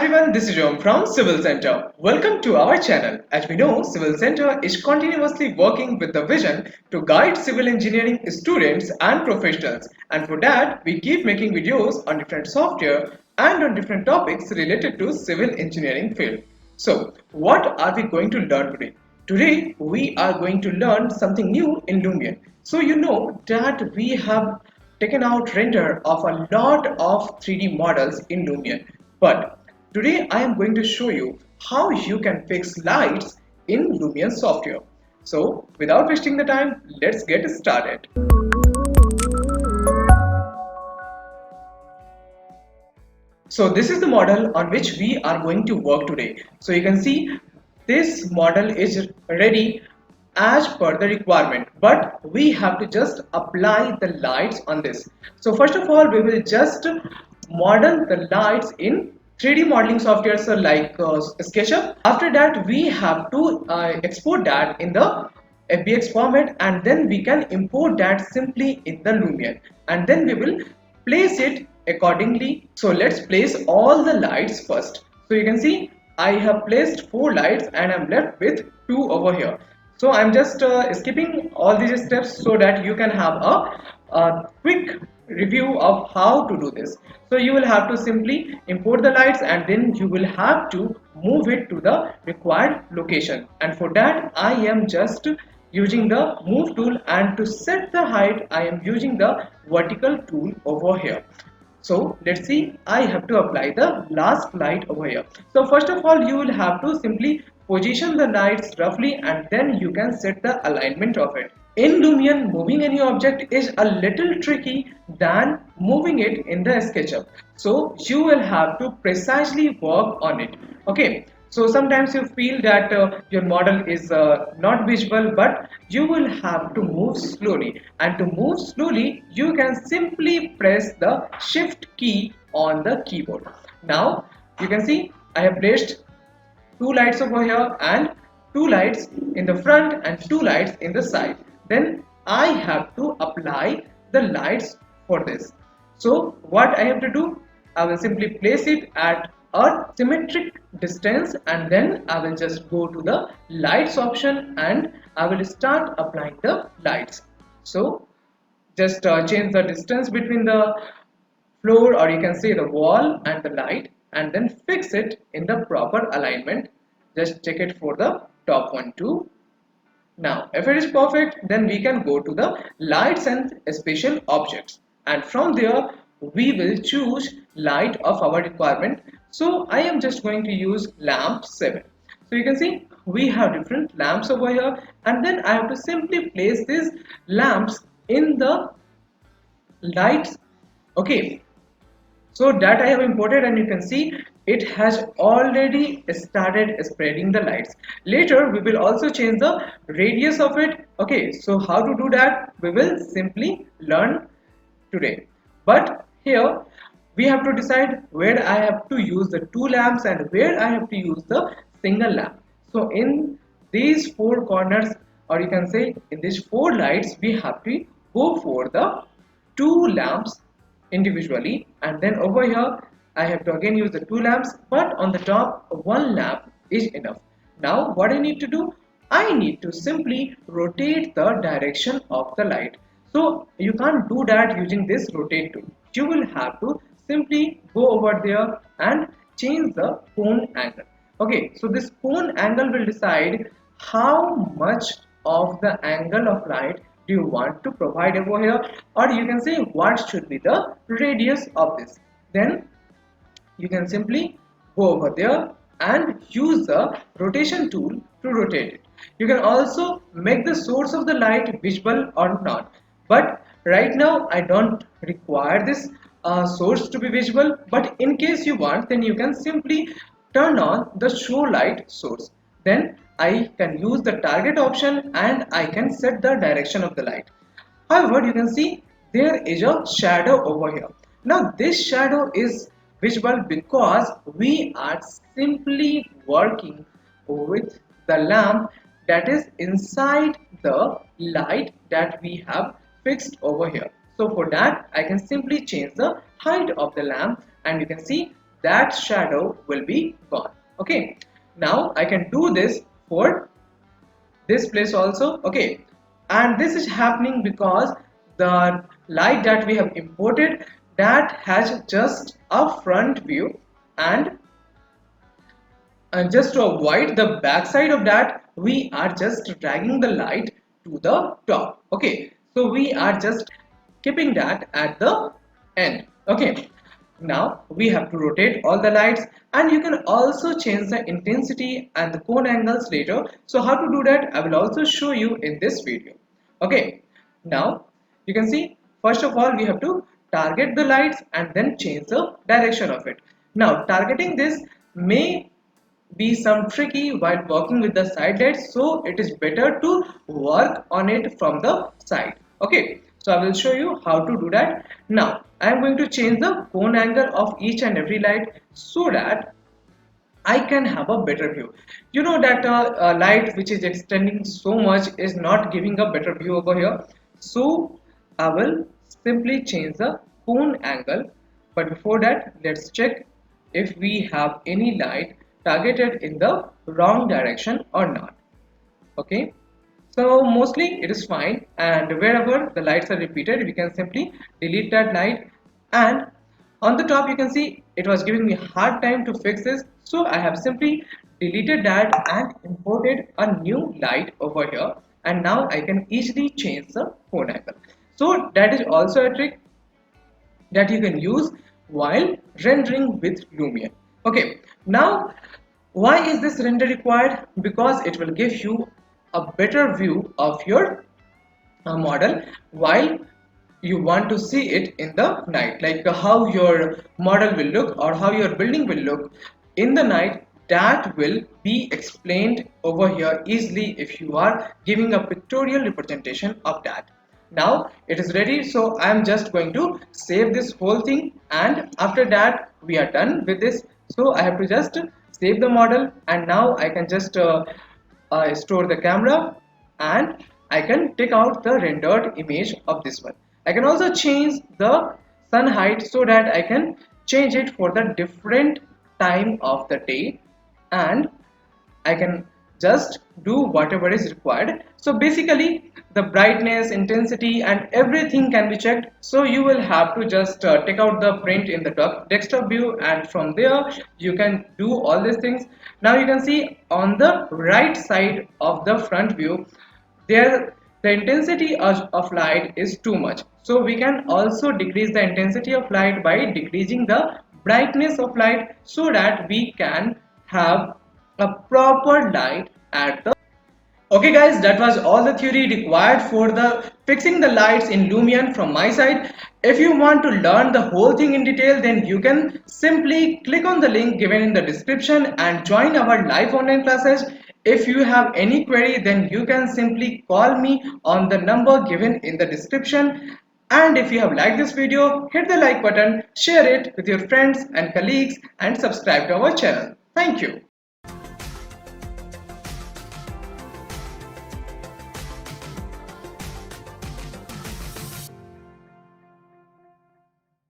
everyone, this is Rom from Civil Center. Welcome to our channel. As we know, Civil Center is continuously working with the vision to guide civil engineering students and professionals. And for that, we keep making videos on different software and on different topics related to civil engineering field. So, what are we going to learn today? Today, we are going to learn something new in Lumion. So, you know that we have taken out render of a lot of 3D models in Lumion. But today I am going to show you how you can fix lights in Lumion software. So without wasting the time, let's get started. So this is the model on which we are going to work today. So you can see this model is ready as per the requirement, but we have to just apply the lights on this. So first of all, we will just model the lights in 3D modeling software so like SketchUp. After that, we have to export that in the FBX format, and then we can import that simply in the Lumion, and then we will place it accordingly. So let's place all the lights first. So you can see I have placed 4 lights and I'm left with 2 over here. So I'm just skipping all these steps so that you can have a quick review of how to do this. So you will have to simply import the lights and then you will have to move it to the required location, and for that I am just using the move tool, and to set the height I am using the vertical tool over here. So let's see, I have to apply the last light over here. So first of all, you will have to simply position the lights roughly and then you can set the alignment of it. In Lumion, moving any object is a little tricky than moving it in the SketchUp. So you will have to precisely work on it. Okay. So sometimes you feel that your model is not visible, but you will have to move slowly. And to move slowly, you can simply press the Shift key on the keyboard. Now you can see I have placed 2 lights over here and 2 lights in the front and 2 lights in the side. Then I have to apply the lights for this. So what I have to do, I will simply place it at a symmetric distance, and then I will just go to the lights option and I will start applying the lights. So just change the distance between the floor, or you can say the wall and the light, and then fix it in the proper alignment. Just check it for the top one too. Now if it is perfect, then we can go to the lights and special objects, and from there we will choose light of our requirement. So I am just going to use lamp 7. So you can see we have different lamps over here, and then I have to simply place these lamps in the lights. Okay, so that I have imported, and you can see it has already started spreading the lights. Later we will also change the radius of it. Okay, so how to do that we will simply learn today. But here we have to decide where I have to use the 2 lamps and where I have to use the single lamp. So in these 4 corners, or you can say in these 4 lights, we have to go for the 2 lamps individually, and then over here I have to again use the 2 lamps, but on the top 1 lamp is enough. Now what I need to do, I need to simply rotate the direction of the light. So you can't do that using this rotate tool. You will have to simply go over there and change the cone angle. Okay, so this cone angle will decide how much of the angle of light do you want to provide over here, or you can say what should be the radius of this. Then you can simply go over there and use the rotation tool to rotate it. You can also make the source of the light visible or not, but right now I don't require this source to be visible, but in case you want, then you can simply turn on the show light source. Then I can use the target option and I can set the direction of the light. However, you can see there is a shadow over here. Now this shadow is visible because we are simply working with the lamp that is inside the light that we have fixed over here. So for that I can simply change the height of the lamp, and you can see that shadow will be gone. Okay, now I can do this for this place also. Okay, and this is happening because the light that we have imported, that has just a front view, and just to avoid the backside of that, we are just dragging the light to the top. Okay, so we are just keeping that at the end. Okay, now we have to rotate all the lights, and you can also change the intensity and the cone angles later. So how to do that, I will also show you in this video. Okay, now you can see, first of all we have to target the lights and then change the direction of it. Now targeting this may be some tricky while working with the side lights, so it is better to work on it from the side. Okay, so I will show you how to do that. Now I am going to change the cone angle of each and every light so that I can have a better view. You know that a light which is extending so much is not giving a better view over here. So I will simply change the cone angle. But before that, let's check if we have any light targeted in the wrong direction or not. Okay. So mostly it is fine, and wherever the lights are repeated, we can simply delete that light. And on the top you can see it was giving me hard time to fix this, so I have simply deleted that and imported a new light over here, and now I can easily change the cone angle. So that is also a trick that you can use while rendering with Lumion. Okay, now why is this render required? Because it will give you a better view of your model while you want to see it in the night, like how your model will look or how your building will look in the night. That will be explained over here easily if you are giving a pictorial representation of that. Now it is ready, so I am just going to save this whole thing, and after that we are done with this. So I have to just save the model, and now I can just store the camera, and I can take out the rendered image of this one. I can also change the sun height so that I can change it for the different time of the day, and I can just do whatever is required. So basically the brightness, intensity and everything can be checked. So you will have to just take out the print in the desktop view, and from there you can do all these things. Now you can see on the right side of the front view, there the intensity of light is too much. So we can also decrease the intensity of light by decreasing the brightness of light so that we can have a proper light at the. Okay guys, that was all the theory required for the fixing the lights in Lumion from my side. If you want to learn the whole thing in detail, then you can simply click on the link given in the description and join our live online classes. If you have any query, then you can simply call me on the number given in the description. And if you have liked this video, hit the like button, share it with your friends and colleagues, and subscribe to our channel. Thank you.